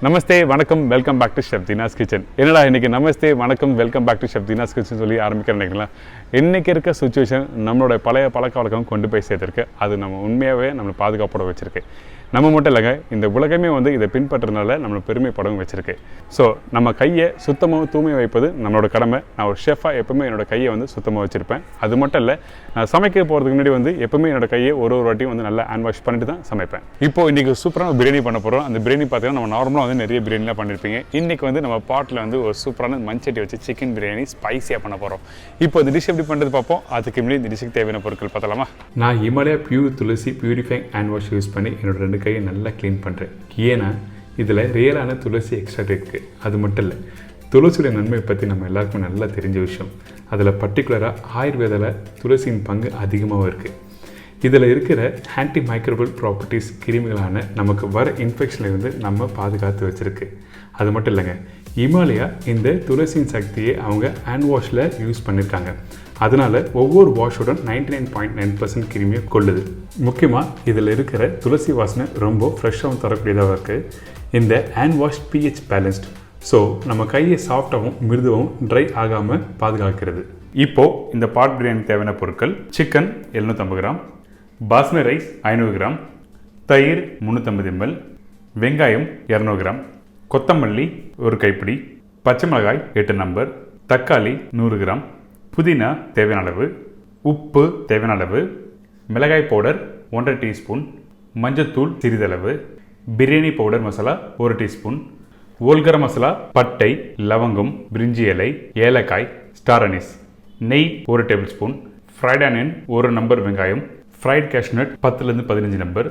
நமஸ்தே வணக்கம் welcome back to chef Deena's kitchen. என்னடா இன்றைக்கி நமஸ்தே வணக்கம் welcome back to chef Deena's kitchen சொல்லி ஆரம்பிக்கிறேன் நினைக்கலாம். இன்றைக்கி இருக்க சுச்சுவேஷன் நம்மளோட பழைய பழக்க வழக்கம் கொண்டு போய் சேர்த்துருக்கு. அது நம்ம உண்மையாகவே நம்மளை பாதுகாப்போட வச்சுருக்கு. நம்ம மட்டும் இல்லைங்க, இந்த உலகமே இதை பின்பற்றுறதுனால நம்மளை பெருமைப்படவும் வச்சுருக்கு. ஸோ நம்ம கையை சுத்தமாக தூய்மை வைப்பது நம்மளோட கடமை. நான் ஒரு ஷெஃபாக எப்பவுமே என்னோடய கையை சுத்தமாக வச்சுருப்பேன். அது மட்டும் இல்லை, நான் சமைக்க போகிறதுக்கு முன்னாடி எப்பவுமே என்னோடய கையை ஒரு வாட்டியும் நல்லா ஹேண்ட் வாஷ் பண்ணிட்டு தான் சமைப்பேன். இப்போது இன்றைக்கி சூப்பரான பிரியாணி பண்ண போகிறோம். அந்த பிரியாணி பார்த்தீங்கன்னா நம்ம நார்மலாக நிறைய பிரியாணிலாம் பண்ணியிருப்பீங்க. இன்றைக்கி நம்ம பாட்டில் ஒரு சூப்பரான மண்சட்டி வச்சு சிக்கன் பிரியாணி ஸ்பைஸியாக பண்ண போகிறோம். இப்போ இந்த டிஷ் எப்படி பண்ணுறது பார்ப்போம். அதுக்கு முன்னாடி இந்த டிஷ்ஷுக்கு தேவையான பொருட்கள் பார்த்தலாமா. நான் இமாலயா பியூர் துளசி பியூரிஃபைங் ஹேண்ட் வாஷ் யூஸ் பண்ணி என்னோட 2 கையை நல்லா க்ளீன் பண்ணுறேன். ஏன்னா இதில் ரியலான துளசி எக்ஸ்ட்ராக்ட் இருக்குது. அது மட்டும் இல்லை, துளசியோட நன்மை பற்றி நம்ம எல்லாருக்கும் நல்லா தெரிஞ்ச விஷயம். அதில் பர்டிகுலராக ஆயுர்வேதாவில் துளசியின் பங்கு அதிகமாகவும் இருக்குது. இதில் இருக்கிற ஆன்டி மைக்ரோபியல் ப்ராப்பர்ட்டிஸ் கிருமிகளான நமக்கு வர இன்ஃபெக்ஷன்லேருந்து நம்ம பாதுகாத்து வச்சுருக்கு. அது மட்டும் இல்லைங்க, இமாலயா இந்த துளசியின் சக்தியை அவங்க ஹேண்ட் வாஷில் யூஸ் பண்ணியிருக்காங்க. அதனால் ஒவ்வொரு வாஷுடன் 99.9% கிருமியை கொள்ளுது. முக்கியமாக இதில் இருக்கிற துளசி வாசனை ரொம்ப ஃப்ரெஷ்ஷாகவும் தரக்கூடியதாக இருக்குது. இந்த hand wash pH balanced. So நம்ம கையை சாஃப்டாகவும் மிருதுவும் ட்ரை ஆகாமல் பாதுகாக்கிறது. இப்போது இந்த பாட் பிரியாணி தேவையான பொருட்கள்: chicken 750 gram, basmati rice 500 gram, தயிர் 350 ml, வெங்காயம் 200 கிராம், கொத்தமல்லி 1 கைப்பிடி, பச்சை மிளகாய் 8 நம்பர், தக்காளி 100 கிராம், புதினா தேவையான அளவு, உப்பு தேவையான அளவு, மிளகாய் பவுடர் 1.5 டீஸ்பூன், மஞ்சத்தூள் சிறிதளவு, பிரியாணி பவுடர் மசாலா 1 டீஸ்பூன், ஓல்கரம் மசாலா, பட்டை, லவங்கம், பிரிஞ்சி இலை, ஏலக்காய், ஸ்டார் அனீஸ், நெய் 1 table spoon, fried onion 1 number வெங்காயம், ஃப்ரைட் கேஷ்நட் 10-15 நம்பர்,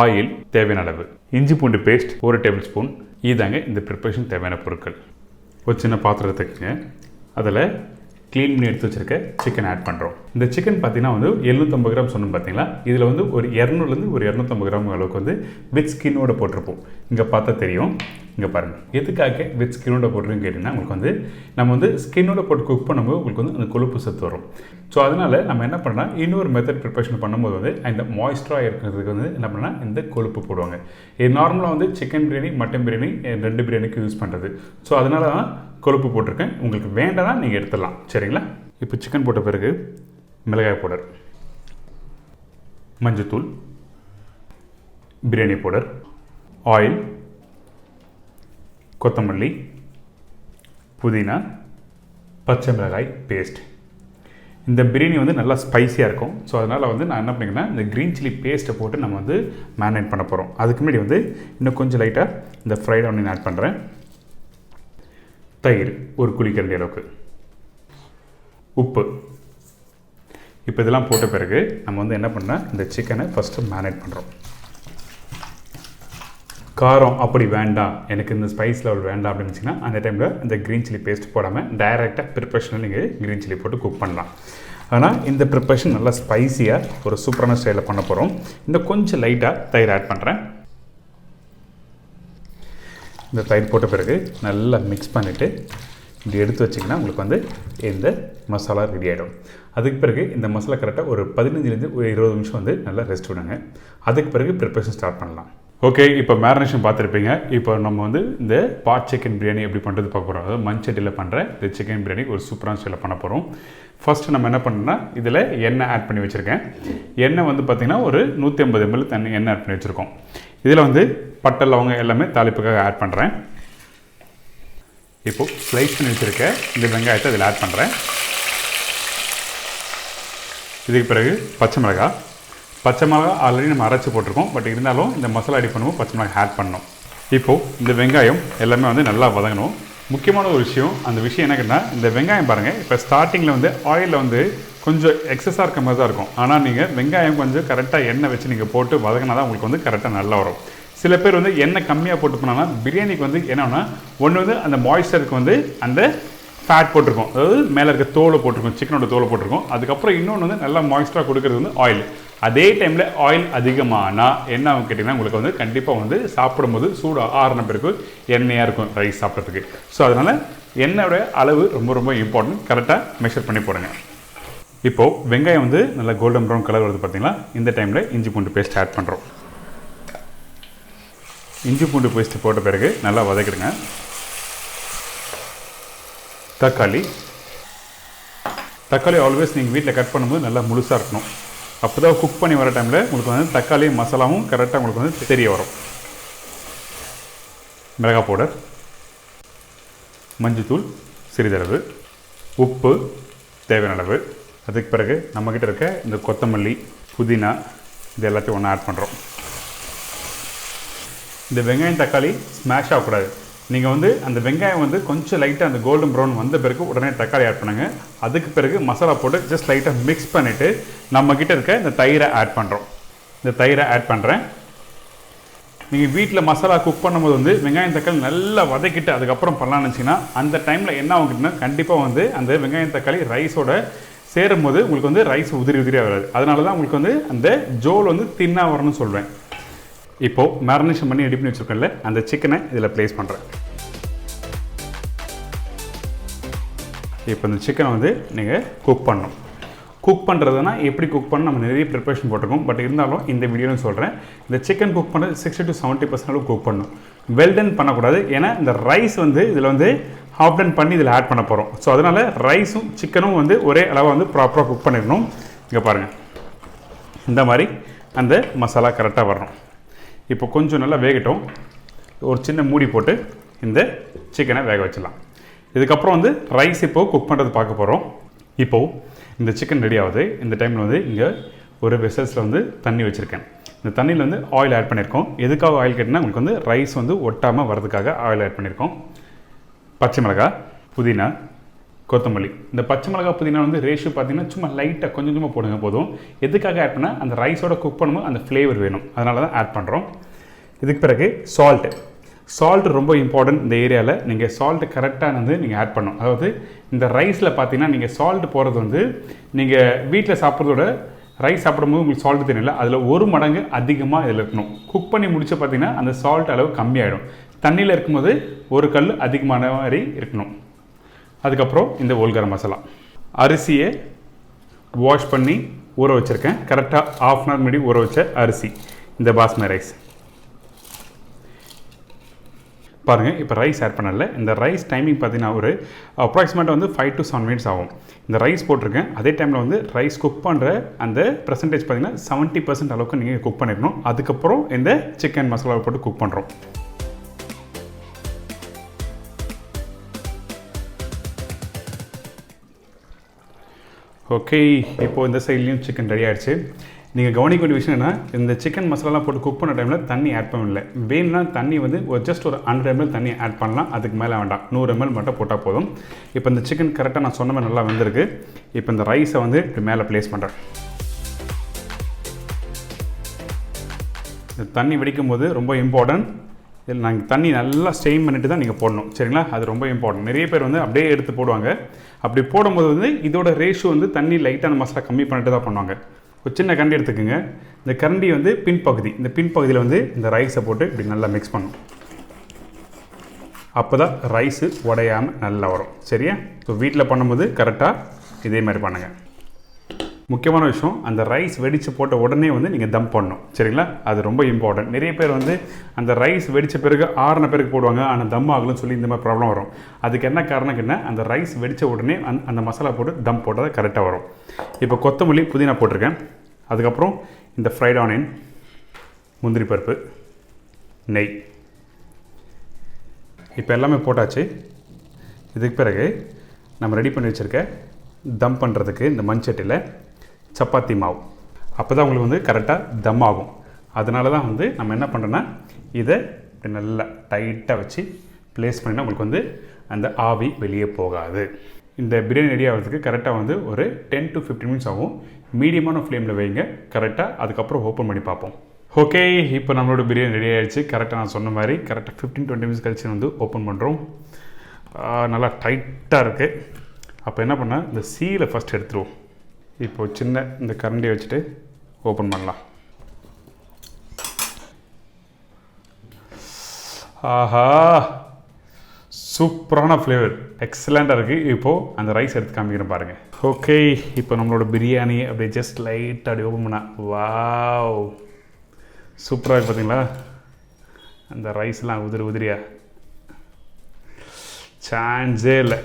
ஆயில் தேவையான அளவு, இஞ்சி பூண்டு பேஸ்ட் 1 டேபிள் ஸ்பூன். இதாங்க இந்த ப்ரிப்பரேஷன் தேவையான பொருட்கள். ஒரு சின்ன பாத்திரத்துக்குங்க அதில் க்ளீன் பண்ணி எடுத்து வச்சுருக்க சிக்கன் ஆட் பண்ணுறோம். இந்த சிக்கன் பார்த்தீங்கன்னா 750 கிராம் சொன்னோம் பார்த்தீங்களா. இதில் ஒரு 200லேருந்து 250 கிராம் அளவுக்கு வித் ஸ்கின்னோட போட்டிருப்போம். இங்கே பார்த்தா தெரியும். இங்கே பாருங்கள், எதுக்காக வித் ஸ்கின்னோட போட்டுருன்னு கேட்டிங்கன்னா, உங்களுக்கு நம்ம ஸ்கின்னோட போட்டு குக் பண்ணும்போது உங்களுக்கு அந்த கொழுப்பு சத்து வரும். ஸோ அதனால் நம்ம என்ன பண்ணால் இன்னொரு மெத்தட் ப்ரிப்பரேஷன் பண்ணும்போது அந்த மாய்ஸ்டராக இருக்கிறதுக்கு என்ன பண்ணால் இந்த கொழுப்பு போடுவாங்க. இது நார்மலாக சிக்கன் பிரியாணி, மட்டன் பிரியாணி 2 பிரியாணிக்கு யூஸ் பண்ணுறது. ஸோ அதனால தான் கொழுப்பு போட்டிருக்கேன். உங்களுக்கு வேண்டாம்னா நீங்கள் எடுத்துடலாம். சரிங்களா? இப்போ சிக்கன் போட்ட பிறகு மிளகாய் பவுடர், மஞ்சத்தூள், பிரியாணி பவுடர், ஆயில், கொத்தமல்லி, புதினா, பச்சை மிளகாய் பேஸ்ட். இந்த பிரியாணி நல்லா ஸ்பைஸியாக இருக்கும். ஸோ அதனால் நான் என்ன பண்ணிங்கன்னா, இந்த க்ரீன் சில்லி பேஸ்ட்டை போட்டு நம்ம மேரினேட் பண்ண போகிறோம். அதுக்கு முன்னாடி இன்னும் கொஞ்சம் லைட்டாக இந்த ஃப்ரைட் ஆனியன் ஆட் பண்ணுறேன். தயிர் 1 குழிக்கரண்டி அளவுக்கு, உப்பு. இப்போ இதெல்லாம் போட்ட பிறகு நம்ம என்ன பண்ணால் இந்த சிக்கனை ஃபஸ்ட்டு மேரினேட் பண்ணுறோம். காரம் அப்படி வேண்டாம், எனக்கு இந்த ஸ்பைஸ் லெவல் வேண்டாம் அப்படின்னு வச்சிங்கன்னா அந்த டைமில் இந்த க்ரீன் சில்லி பேஸ்ட் போடாமல் டைரெக்டாக ப்ரிப்பரேஷனில் நீங்கள் க்ரீன் சில்லி போட்டு குக் பண்ணலாம். ஆனால் இந்த ப்ரிப்பரேஷன் நல்லா ஸ்பைஸியாக ஒரு சூப்பரான ஸ்டைலில் பண்ண போகிறோம். இந்த கொஞ்சம் லைட்டாக தயிர் ஆட் பண்ணுறேன். இந்த தயிர் போட்ட பிறகு நல்லா மிக்ஸ் பண்ணிவிட்டு இப்படி எடுத்து வச்சிங்கன்னா உங்களுக்கு இந்த மசாலா ரெடி ஆகிடும். அதுக்கு பிறகு இந்த மசாலா கரெக்டாக ஒரு 15லேருந்து 20 நிமிஷம் நல்லா ரெஸ்ட் விடுங்க. அதுக்கு பிறகு ப்ரிப்பரேஷன் ஸ்டார்ட் பண்ணலாம். ஓகே, இப்போ மேரினேஷன் பார்த்துருப்பீங்க. இப்போ நம்ம இந்த பாட் சிக்கன் பிரியாணி எப்படி பண்ணுறது பார்க்க போகிறோம். அதாவது மண்சட்டியில் பண்ணுற இந்த சிக்கன் பிரியாணி ஒரு சூப்பரான ஸ்டைலில் பண்ண போகிறோம். ஃபஸ்ட்டு நம்ம என்ன பண்ணோம்னா, இதில் எண்ணெய் ஆட் பண்ணி வச்சுருக்கேன். எண்ணெய் பார்த்திங்கன்னா ஒரு 150 ml தண்ணி எண்ணெய் ஆட் பண்ணி வச்சுருக்கோம். இதில் பட்டை லவங்கம் எல்லாமே தாளிப்புக்காக ஆட் பண்ணுறேன். இப்போது ஸ்லைஸ் பண்ணி வச்சுருக்க இந்த வெங்காயத்தை இதில் ஆட் பண்ணுறேன். இதுக்கு பிறகு பச்சை மிளகாய் ஆல்ரெடி நம்ம அரைச்சி போட்டிருக்கோம். பட் இருந்தாலும் இந்த மசாலா ரெடி பண்ணுவோம், பச்சை மிளகாய் ஆட் பண்ணணும். இப்போது இந்த வெங்காயம் எல்லாமே நல்லா வதங்கணும். முக்கியமான ஒரு விஷயம், அந்த விஷயம் என்னன்னா, இந்த வெங்காயம் பாருங்கள், இப்போ ஸ்டார்டிங்கில் ஆயிலில் கொஞ்சம் எக்ஸஸாக இருக்க மாதிரி தான் இருக்கும். ஆனால் நீங்கள் வெங்காயம் கொஞ்சம் கரெக்டாக எண்ணெய் வச்சு நீங்கள் போட்டு வதங்கினா தான் உங்களுக்கு கரெக்டாக நல்லா வரும். சில பேர் எண்ணெய் கம்மியாக போட்டு போனாங்கன்னா பிரியாணிக்கு என்னன்னா, ஒன்று அந்த மாய்ஸ்சருக்கு அந்த ஃபேட் போட்டிருக்கோம், அதாவது மேலே இருக்க தோலை போட்டிருக்கோம், சிக்கனோட தோலை போட்டிருக்கோம். அதுக்கப்புறம் இன்னொன்று நல்லா மாய்ஸ்டராக கொடுக்கறது ஆயில். அதே டைமில் ஆயில் அதிகமானால் என்ன ஆகும் கேட்டிங்கன்னா, உங்களுக்கு கண்டிப்பாக சாப்பிடும்போது சூடு ஆறின பிறகு எண்ணெயாக இருக்கும் ரைஸ் சாப்பிட்றதுக்கு. ஸோ அதனால் எண்ணெயோட அளவு ரொம்ப ரொம்ப இம்பார்ட்டன்ட். கரெக்டாக மெஷர் பண்ணி போடுங்க. இப்போது வெங்காயம் நல்லா கோல்டன் ப்ரௌன் கலர் வருது பார்த்தீங்களா. இந்த டைமில் இஞ்சி பூண்டு பேஸ்ட் ஆட் பண்ணுறோம். இஞ்சி பூண்டு பேஸ்ட்டு போட்ட பிறகு நல்லா வதக்கிடுங்க. தக்காளி ஆல்வேஸ் நீங்கள் வீட்டில் கட் பண்ணும்போது நல்லா முழுசாக இருக்கணும். அப்போ தான் குக் பண்ணி வர டைமில் உங்களுக்கு வந்து தக்காளி மசாலாவும் கரெக்டாக உங்களுக்கு வந்து தெரிய வரும். மிளகாய் பவுடர், மஞ்சத்தூள் சிறிதளவு, உப்பு தேவையான அளவு. அதுக்கு பிறகு நம்மக்கிட்ட இருக்க இந்த கொத்தமல்லி, புதினா இது எல்லாத்தையும் ஒன்றா ஆட் பண்ணுறோம். இந்த வெங்காயம் தக்காளி ஸ்மாஷ் ஆகக்கூடாது. நீங்கள் வந்து அந்த வெங்காயம் வந்து கொஞ்சம் லைட்டாக அந்த கோல்டன் ப்ரௌன் வந்த பிறகு உடனே தக்காளி ஆட் பண்ணுங்கள். அதுக்கு பிறகு மசாலா போட்டு ஜஸ்ட் லைட்டாக மிக்ஸ் பண்ணிவிட்டு நம்மக்கிட்ட இருக்க இந்த தயிரை ஆட் பண்ணுறோம். இந்த தயிரை ஆட் பண்ணுறேன். நீங்கள் வீட்டில் மசாலா குக் பண்ணும்போது வந்து வெங்காயம் தக்காளி நல்லா வதக்கிட்டு அதுக்கப்புறம் பண்ணலான்னு நினச்சிங்கன்னா அந்த டைமில் என்ன ஆகுதுன்னா கண்டிப்பாக வந்து அந்த வெங்காயம் தக்காளி ரைஸோட சேரும் போது உங்களுக்கு வந்து ரைஸ் உதிரியாக வராது. அதனால தான் உங்களுக்கு வந்து அந்த ஜோல் வந்து தின்னாக வரணும்னு சொல்வேன். இப்போது மேரினேஷன் பண்ணி ரெடி பண்ணி வச்சுருக்கேன்ல அந்த சிக்கனை இதில் ப்ளேஸ் பண்ணுறேன். இப்போ இந்த சிக்கனை வந்து நீங்கள் குக் பண்ணணும். குக் பண்ணுறதுனா எப்படி குக் பண்ண நம்ம நிறைய ப்ரிப்பரேஷன் போட்டிருக்கோம். பட் இருந்தாலும் இந்த வீடியோன்னு சொல்கிறேன். இந்த சிக்கன் குக் பண்ணுறது 60 to 70% அளவு குக் பண்ணணும். வெல்டன் பண்ணக்கூடாது. ஏன்னா இந்த ரைஸ் வந்து இதில் வந்து ஹாஃப் டன் பண்ணி இதில் ஆட் பண்ண போகிறோம். ஸோ அதனால் ரைஸும் சிக்கனும் வந்து ஒரே அளவாக வந்து ப்ராப்பராக குக் பண்ணிடணும். இங்கே பாருங்கள், இந்த மாதிரி அந்த மசாலா கரெக்டாக வரணும். இப்போ கொஞ்சம் நல்லா வேகட்டும். ஒரு சின்ன மூடி போட்டு இந்த சிக்கனை வேக வச்சிடலாம். இதுக்கப்புறம் வந்து ரைஸ் இப்போது குக் பண்ணுறது பார்க்க போகிறோம். இப்போது இந்த சிக்கன் ரெடி ஆகுது. இந்த டைமில் வந்து இங்கே ஒரு வெசல்ஸில் வந்து தண்ணி வச்சுருக்கேன். இந்த தண்ணியில் வந்து ஆயில் ஆட் பண்ணியிருக்கோம். எதுக்காக ஆயில் கேட்டிங்கன்னா உங்களுக்கு வந்து ரைஸ் வந்து ஒட்டாமல் வரதுக்காக ஆயில் ஆட் பண்ணியிருக்கோம். பச்சை மிளகாய், புதினா, கொத்தமல்லி. இந்த பச்சை மிளகாய் புதினா வந்து ரேஷியோ பார்த்தீங்கன்னா சும்மா லைட்டாக கொஞ்சம் கொஞ்சமாக போடுங்க போதும். எதுக்காக ஆட் பண்ணால் அந்த ரைஸோட குக் பண்ணும்போது அந்த ஃப்ளேவர் வேணும். அதனால தான் ஆட் பண்ணுறோம். இதுக்கு பிறகு சால்ட் ரொம்ப இம்பார்ட்டன்ட். இந்த ஏரியாவில் நீங்கள் சால்ட்டு கரெக்டாக வந்து நீங்கள் ஆட் பண்ணணும். அதாவது இந்த ரைஸில் பார்த்தீங்கன்னா நீங்கள் சால்ட் போகிறது வந்து நீங்கள் வீட்டில் சாப்பிட்றதோட ரைஸ் சாப்பிடும்போது உங்களுக்கு சால்ட்டு தெரியல, அதில் 1 மடங்கு அதிகமாக இதில் இருக்கணும். குக் பண்ணி முடிச்சு பார்த்தீங்கன்னா அந்த சால்ட் அளவு கம்மியாகிடும். தண்ணியில் இருக்கும்போது ஒரு கல் அதிகமான மாதிரி இருக்கணும். அதுக்கப்புறம் இந்த கரம் மசாலா, அரிசியை வாஷ் பண்ணி ஊற வச்சுருக்கேன். கரெக்டாக 1/2 hour முன்னாடி ஊற வச்ச அரிசி, இந்த பாஸ்மதி ரைஸ். பாருங்கள், இப்போ ரைஸ் ஆட் பண்ணல. இந்த ரைஸ் டைமிங் பார்த்தீங்கன்னா ஒரு அப்ராக்சிமேட்டாக வந்து 5 to 7 minutes ஆகும். இந்த ரைஸ் போட்டிருக்கேன். அதே டைமில் வந்து ரைஸ் குக் பண்ணுற அந்த பெர்சன்டேஜ் பார்த்தீங்கன்னா 70% அளவுக்கு நீங்கள் குக் பண்ணிடணும். அதுக்கப்புறம் இந்த சிக்கன் மசாலாவை போட்டு குக் பண்ணுறோம். ஓகே, இப்போது இந்த சைட்லேயும் சிக்கன் ரெடி ஆகிடுச்சு. நீங்கள் கவனிக்க வேண்டிய விஷயம் என்ன, இந்த சிக்கன் மசாலாலாம் போட்டு குக் பண்ண டைமில் தண்ணி ஆட் பண்ணல. வேணும்னா தண்ணி வந்து ஜஸ்ட் ஒரு 100 ml தண்ணி ஆட் பண்ணலாம். அதுக்கு மேலே வேண்டாம், 100 ml மட்டும் போட்டால் போதும். இப்போ இந்த சிக்கன் கரெக்டாக நான் சொன்ன மாதிரி நல்லா வந்திருக்கு. இப்போ இந்த ரைஸை வந்து இப்படி மேலே ப்ளேஸ் பண்ணுறேன். இந்த தண்ணி வெடிக்கும் போது ரொம்ப இம்பார்ட்டன்ட். இதில் நாங்கள் தண்ணி நல்லா ஸ்டெயின் பண்ணிட்டு தான் நீங்கள் போடணும், சரிங்களா? அது ரொம்ப இம்பார்ட்டன்ட். நிறைய பேர் வந்து அப்படியே எடுத்து போடுவாங்க. அப்படி போடும்போது வந்து இதோட ரேஷியோ வந்து தண்ணி லைட்டான மசாலா கம்மி பண்ணிட்டு தான் பண்ணுவாங்க. ஒரு சின்ன கரண்டி எடுத்துக்கோங்க. இந்த கரண்டி வந்து பின்பகுதி, இந்த பின்பகுதியில் வந்து இந்த ரைஸை போட்டு இப்படி நல்லா மிக்ஸ் பண்ணணும். அப்போ தான் ரைஸு உடையாமல் நல்லா வரும், சரியா? ஸோ வீட்டில் பண்ணும்போது கரெக்டாக இதே மாதிரி பண்ணுங்கள். முக்கியமான விஷயம், அந்த ரைஸ் வெடித்து போட்ட உடனே வந்து நீங்கள் தம் பண்ணணும், சரிங்களா? அது ரொம்ப இம்பார்ட்டன்ட். நிறைய பேர் வந்து அந்த ரைஸ் வெடித்த பிறகு ஆறின பிறகு போடுவாங்க, ஆனால் தம் ஆகலன்னு சொல்லி இந்த மாதிரி ப்ராப்ளம் வரும். அதுக்கு என்ன காரணம் கேட்டா, அந்த ரைஸ் வெடித்த உடனே அந்த மசாலா போட்டு தம் போட்டால் தான் கரெக்டாக வரும். இப்போ கொத்தமல்லி, புதினா போட்டிருக்கேன். அதுக்கப்புறம் இந்த ஃப்ரைட் ஆனியன், முந்திரி பருப்பு, நெய், இப்போ எல்லாமே போட்டாச்சு. இதுக்கு பிறகு நம்ம ரெடி பண்ணி வச்சுருக்க தம் பண்ணுறதுக்கு இந்த மண்சட்டியில் சப்பாத்தி மாவு. அப்போ தான் உங்களுக்கு வந்து கரெக்டாக தம் ஆகும். அதனால தான் வந்து நம்ம என்ன பண்ணுறோன்னா இதை நல்லா டைட்டாக வச்சு ப்ளேஸ் பண்ணினா உங்களுக்கு வந்து அந்த ஆவி வெளியே போகாது. இந்த பிரியாணி ரெடி ஆகிறதுக்கு கரெக்டாக வந்து ஒரு 10 to 15 minutes ஆகும். மீடியமான ஃப்ளேமில் வைங்க கரெக்டாக. அதுக்கப்புறம் ஓப்பன் பண்ணி பார்ப்போம். ஓகே, இப்போ நம்மளோட பிரியாணி ரெடி ஆகிடுச்சு. கரெக்டாக நான் சொன்ன மாதிரி கரெக்டாக 15-20 minutes கழிச்சு வந்து ஓப்பன் பண்ணுறோம். நல்லா டைட்டாக இருக்குது. அப்போ என்ன பண்ணால் இந்த சீலை ஃபஸ்ட் எடுத்துருவோம். இப்போது சின்ன இந்த கரண்டியை வச்சுட்டு ஓப்பன் பண்ணலாம். ஆஹா, சூப்பரான ஃப்ளேவர், எக்ஸலண்ட்டாக இருக்குது. இப்போது அந்த ரைஸ் எடுத்து காமிக்கிறேன் பாருங்கள். ஓகே, இப்போ நம்மளோட பிரியாணி அப்படியே ஜஸ்ட் லைட்டாக அப்படி ஓப்பன் பண்ணால் வாவ், சூப்பராக இருக்குது பார்த்தீங்களா? அந்த ரைஸ்லாம் உதிரியா சான்ஸே இல்லை.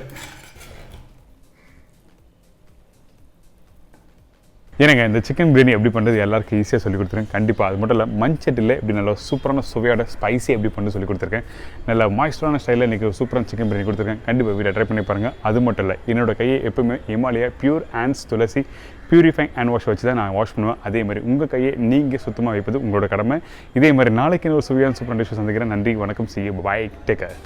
ஏன்னாங்க இந்த சிக்கன் பிரியாணி எப்படி பண்ணுறது எல்லாருக்கும் ஈஸியாக சொல்லி கொடுத்துருக்கேன். கண்டிப்பாக அது மட்டும் இல்லை மண்சட்டியில் எப்படி நல்லா சூப்பரான சுவையோட ஸ்பைசி எப்படி பண்ணி சொல்லி கொடுத்துருக்கேன். நல்லா மாய்ஸ்டரான ஸ்டைலில் இன்றைக்கி சூப்பரான சிக்கன் பிரியாணி கொடுத்துருக்கேன். கண்டிப்பாக வீட்டில் ட்ரை பண்ணி பாருங்கள். அது மட்டும் இல்லை என்னோடய கையை எப்பவுமே ஹிமாலயா பியூர் ஆண்ட்ஸ் துளசி பியூரிஃபைங் ஹேண்ட் வாஷ் வச்சு தான் நான் வாஷ் பண்ணுவேன். அதே மாதிரி உங்கள் கையை நீங்கள் சுத்தமாக வைப்பது உங்களோட கடமை. இதே மாதிரி நாளைக்கு ஒரு சுவையான சூப்பர் டிஷ்ஷை சந்திக்கிறேன். நன்றி, வணக்கம், see you, bye, take care.